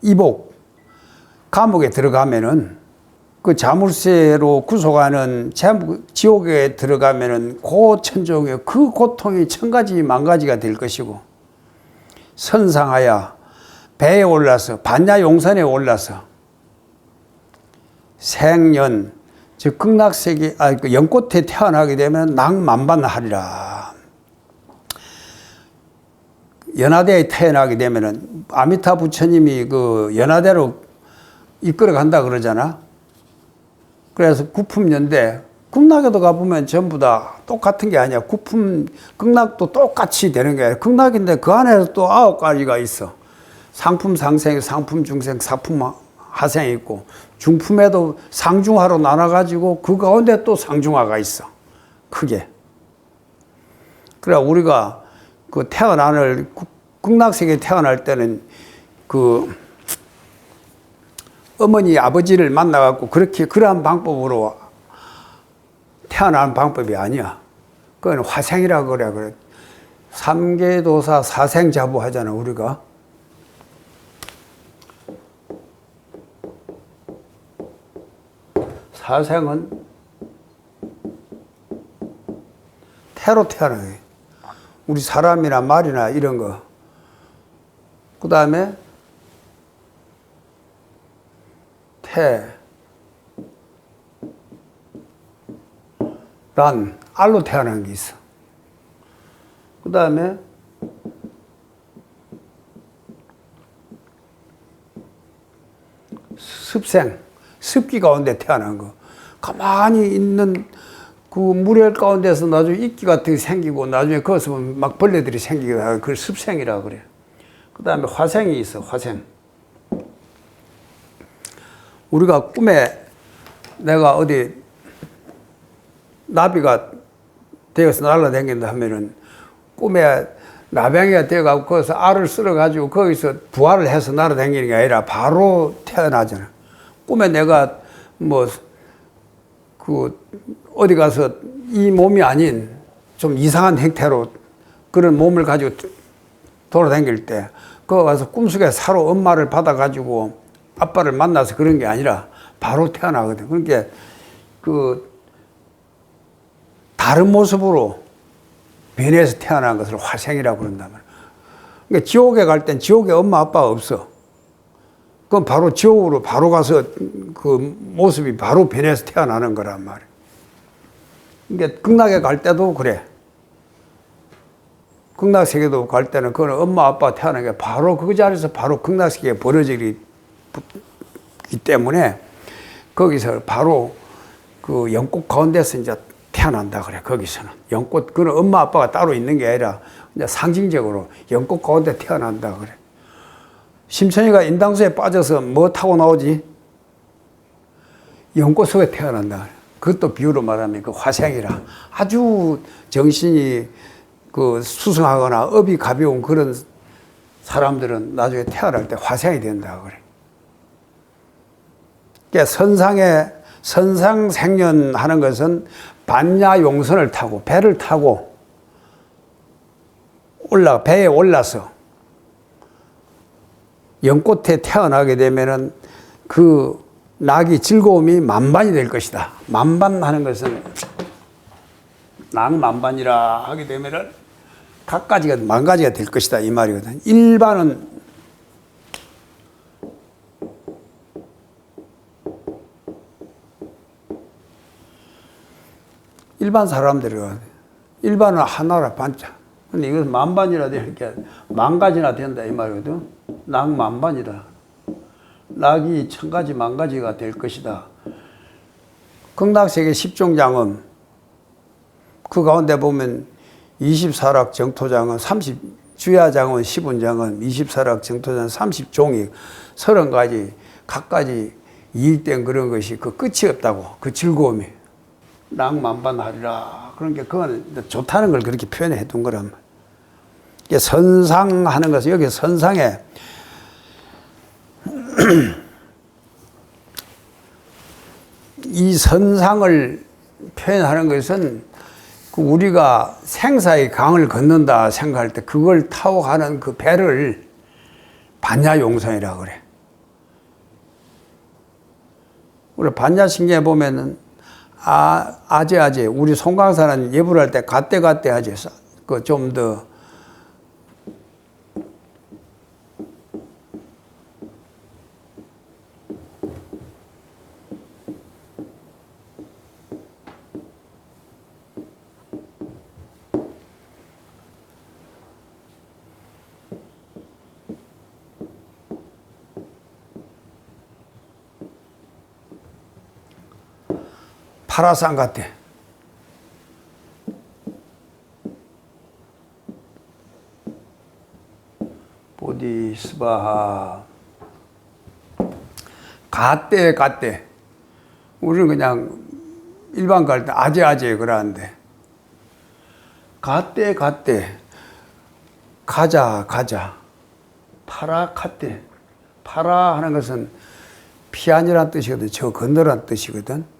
S1: 이복 감옥에 들어가면은 그 자물쇠로 구속하는 지옥에 들어가면은 고천종의 그 고통이 천가지 만가지가 될 것이고, 선상하여 배에 올라서 반야용선에 올라서 생년 즉 극락세계 그 연꽃에 태어나게 되면 낭만반하리라. 연하대에 태어나게 되면은 아미타 부처님이 그 연하대로 이끌어 간다 그러잖아. 그래서 구품연대 극락에도 가보면 전부 다 똑같은 게 아니야. 구품 극락도 똑같이 되는 게 아니라 극락인데 그 안에서 또 9가지가 있어. 상품 상생, 상품 중생, 사품 하생이 있고, 중품에도 상중하로 나눠가지고 그 가운데 또 상중하가 있어. 크게. 그래 우리가 그 극락세계에 태어날 때는 그 어머니 아버지를 만나갖고 그러한 방법으로 태어나는 방법이 아니야. 그건 화생이라고 그래. 삼계도사 사생자부 하잖아 우리가. 사생은 태로 태어나게. 우리 사람이나 말이나 이런 거. 그 다음에 란, 알로 태어난 게 있어. 그 다음에 습생, 습기 가운데 태어난 거. 가만히 있는 그 물의 가운데서 나중에 이끼 같은 게 생기고 나중에 거기서 막 벌레들이 생기고 그걸 습생이라고 그래. 그 다음에 화생이 있어, 화생. 우리가 꿈에 내가 어디 나비가 되어서 날아다닌다 하면은 꿈에 나병이가 되어가지고 거기서 알을 쓸어가지고 거기서 부화를 해서 날아다니는 게 아니라 바로 태어나잖아. 꿈에 내가 어디 가서 이 몸이 아닌 좀 이상한 형태로 그런 몸을 가지고 돌아다닐 때 거기 가서 꿈속에 사로 엄마를 받아가지고 아빠를 만나서 그런 게 아니라 바로 태어나거든. 그러니까 다른 모습으로 변해서 태어난 것을 화생이라고 그런단 말이야. 그러니까 지옥에 갈 땐 지옥에 엄마 아빠가 없어. 그럼 바로 지옥으로 바로 가서 그 모습이 바로 변해서 태어나는 거란 말이야. 그러니까 극락에 갈 때도 그래. 극락세계도 갈 때는 그건 엄마 아빠가 태어난 게 바로 그 자리에서 바로 극락세계에 벌어지기 때문에 거기서 바로 그 연꽃 가운데서 이제 태어난다 그래. 거기서는 연꽃 그는 엄마 아빠가 따로 있는 게 아니라 이제 상징적으로 연꽃 가운데 태어난다 그래. 심천이가 인당수에 빠져서 뭐 타고 나오지? 연꽃 속에 태어난다 그래. 그것도 비유로 말하면 그 화생이라. 아주 정신이 그 수승하거나 업이 가벼운 그런 사람들은 나중에 태어날 때 화생이 된다 그래. 그러니까 선상생년하는 것은 반야용선을 타고 배를 타고 배에 올라서 연꽃에 태어나게 되면은 그 낙이 즐거움이 만반이 될 것이다. 만반하는 것은 낭만반이라 하게 되면은 각가지가 만가지가 될 것이다 이 말이거든. 일반 사람들은 일반은 하나라 반자. 근데 이것은 만반이라 되니까 만가지나 된다 이 말이거든. 낙만반이다. 낙이 천가지 만가지가 될 것이다. 극락세계 10종장은 그 가운데 보면 24락 정토장은 주야장은 10운장은 24락 정토장 30종이 30가지 각가지 이익된 그런 것이 그 끝이 없다고. 그 즐거움이 낭만반하리라. 그러니까 그건 좋다는 걸 그렇게 표현해 둔 거란 말이야. 선상하는 것은 여기 선상에 이 선상을 표현하는 것은 우리가 생사의 강을 걷는다 생각할 때 그걸 타고 가는 그 배를 반야용선이라 그래. 우리 반야신경에 보면은 아재 우리 송강사는 예불 할 때 갓대 하지. 그 좀 더 파라산 같아. 보디스바하. 갓대. 우리는 그냥 일반 갈 때 아재 그러는데. 갓대. 가자. 파라카떼. 파라 하는 것은 피아니란 뜻이거든. 저 건너란 뜻이거든.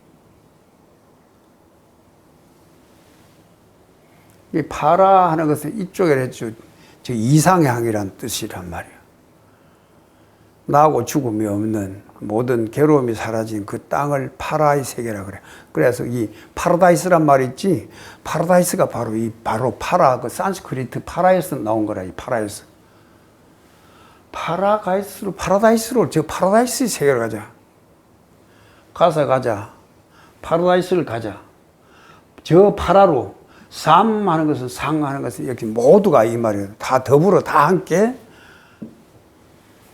S1: 이 파라 하는 것은 이쪽에 했죠. 저 이상향이란 뜻이란 말이야. 나하고 죽음이 없는 모든 괴로움이 사라진 그 땅을 파라의 세계라 그래. 그래서 이 파라다이스란 말이 있지. 파라다이스가 바로 파라, 그 산스크리트 파라에서 나온 거라, 이 파라에서. 파라다이스로 저 파라다이스의 세계로 가자. 가자. 파라다이스를 가자. 저 파라로 삶하는 것은 상하는 것은 여기 모두가 이 말이에요. 다 더불어 다 함께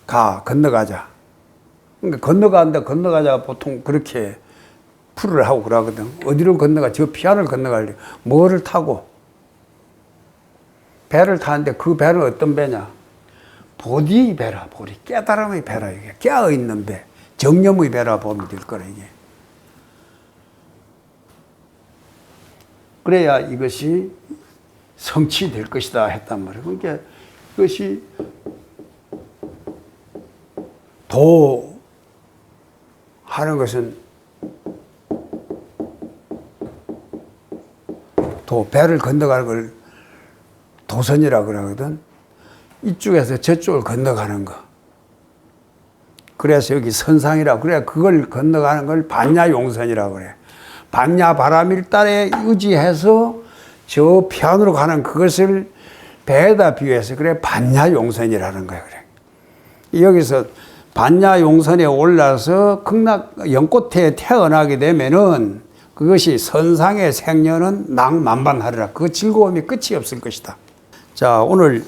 S1: 건너가자. 그러니까 건너가자 보통 그렇게 풀을 하고 그러거든. 어디로 건너가? 저 피안을 건너가려. 뭐를 타고? 배를 타는데 그 배는 어떤 배냐? 보디의 배라. 깨달음의 배라. 이게 깨어있는 배. 정념의 배라 보면 될 거라 이게. 그래야 이것이 성취될 것이다 했단 말이에요. 그러니까 이것이 도 하는 것은 배를 건너가는 걸 도선이라고 그러거든. 이쪽에서 저쪽을 건너가는 거. 그래서 여기 선상이라고 그래. 그걸 건너가는 걸 반야용선이라고 그래. 반야 바라밀달에 의지해서 저 편으로 가는 그것을 배에다 비유해서 그래 반야용선이라는 거야. 그래. 여기서 반야용선에 올라서 연꽃에 태어나게 되면은 그것이 선상의 생년은 낭만반하리라. 그 즐거움이 끝이 없을 것이다. 자, 오늘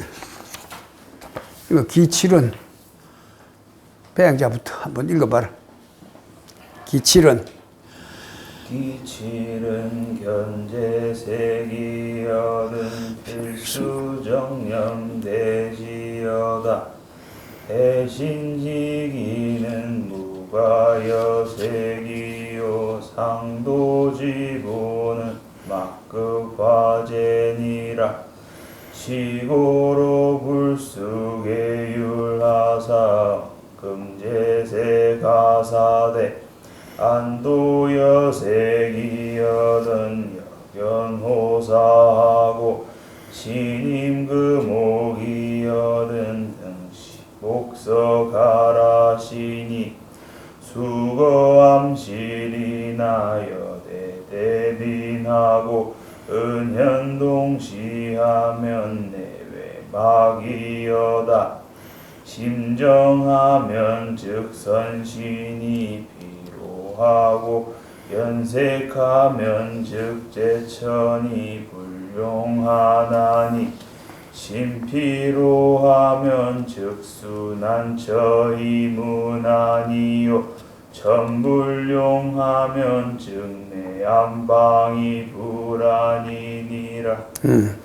S1: 이거 기칠은 배양자부터 한번 읽어봐라. 기칠은
S2: 견제색이여든 필수정념대지여다. 대신지기는 무가여색이요 상도지보는 막급화제니라. 시고로 불쑥의 율하사 금제세 가사대 안도여색이여든 여견호사하고 신임금옥이여든 등시 복서가라시니 수거암실이나 여대대빈하고 은현동시하면 내외막이여다. 심정하면 즉선신이 피로하고 연색하면 즉 제천이 불용하나니 심피로하면 즉 순한처이 무난이요 천불용하면 즉 내안방이 불안이니라.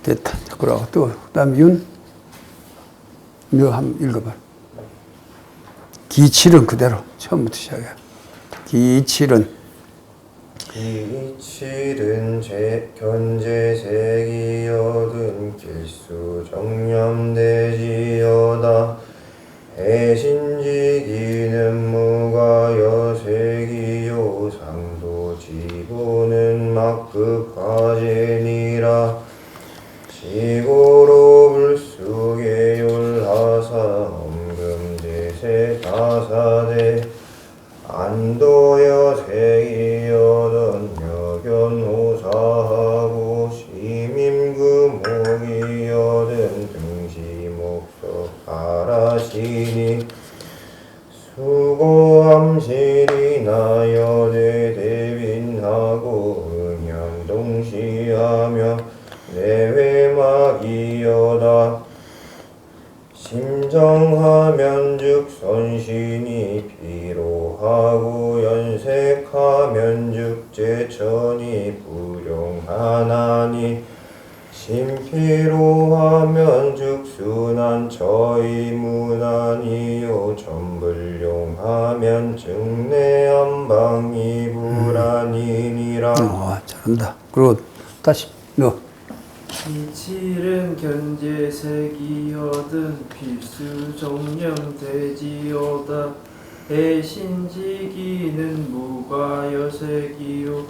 S1: 됐다. 그러고 또 그다음 윤 한번 읽어봐. 기칠은 그대로 처음부터 시작해. 기칠은
S3: 견제색이여든 길수정념대지여다. 해신지기는 무가여색이요 상도지보는 막급화제니라. 시고로 불쑥의 율하사 엄금 등시목석 하라시니 수고함실이나 여대 대빈하고 은양동시하며 내외막이여다 심정하면 즉 선신이 피로하고 연색하면 즉 제천이 불용하나니 심피로하면 즉 순한 처이무난이요 전불용하면 즉 내안방이 불안이니라.
S1: 잘한다. 그리고 다시 너.
S4: 이칠은 견제색이여든 필수 정령대지여다 대신지기는 무과여색이요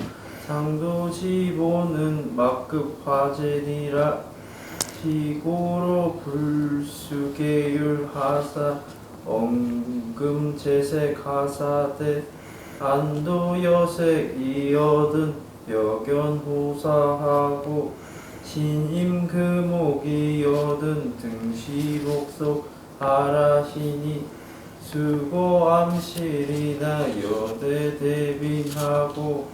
S4: 상도지보는 막급화제니라 시고로 불수계율하사 엄금제색하사대 안도여색이여든 여견호사하고 신임금옥이여든 등시복속 하라시니 수고암실이나 여대대빈하고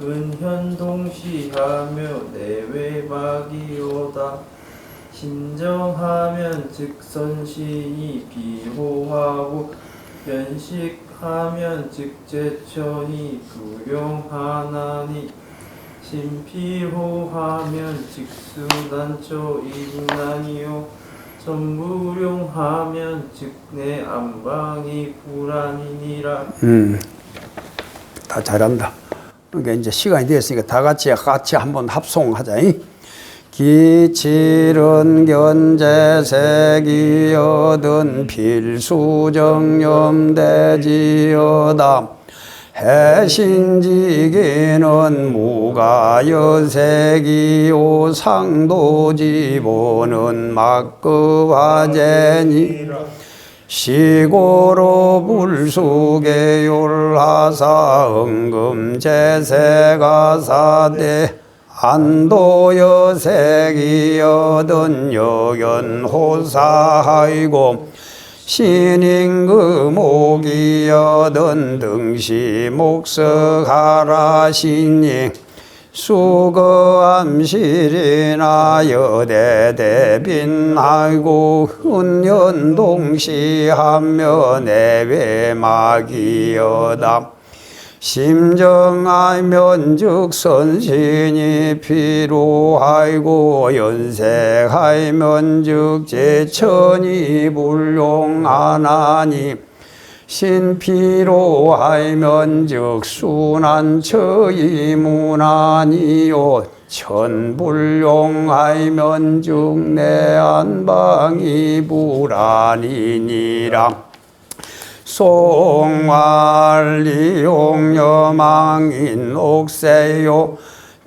S4: 은현동시하며 내외막이오다 심정하면 즉선신이 비호하고 연식하면 즉제천이 불용하나니 심피호하면 직수난처 이분난이요 전불용하면 즉내 안방이 불안이니라.
S1: 다 잘한다. 그러니까 이제 시간이 됐으니까 다 같이 한번 합송하자. 기칠은 견제색이여든 필수정념대지여다 해신지기는 무가여색이요 상도지보는 막급화제니 시고로 불수계율하사 응금제색하사대 안도여색이여든 여견호사하이고 신임금옥이여든 등시목석하라시니 수거암실이나 여대대빈하고 은연동시하며 내외막이여다 심정하면 즉 선신이 피로하이고 연색하면 즉 제천이 불용하나니 신피로하면 즉 순한 처이무난이요 천불용하면 즉 내안방이 불안이니라 송활리용여망인 옥세요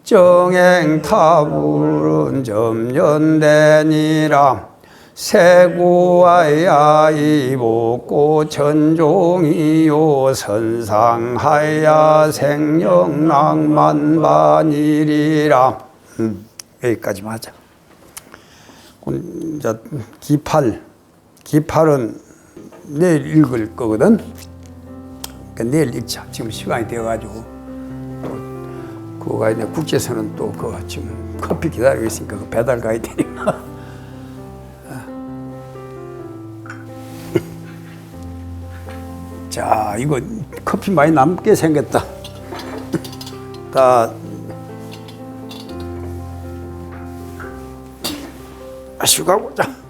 S1: 정행타불은 점연되니라 세구하야 이복고 천종이요 선상하야 생명낭만반일이라. 여기까지만 하자. 이제 기팔은 내일 읽을 거거든. 그러니까 내일 읽자. 지금 시간이 되어가지고 그거가 이제 국제선은 또 그 지금 커피 기다리고 있으니까 그 배달 가야 되니까. 자, 이거 커피 많이 남게 생겼다. 다 마시고 가보자.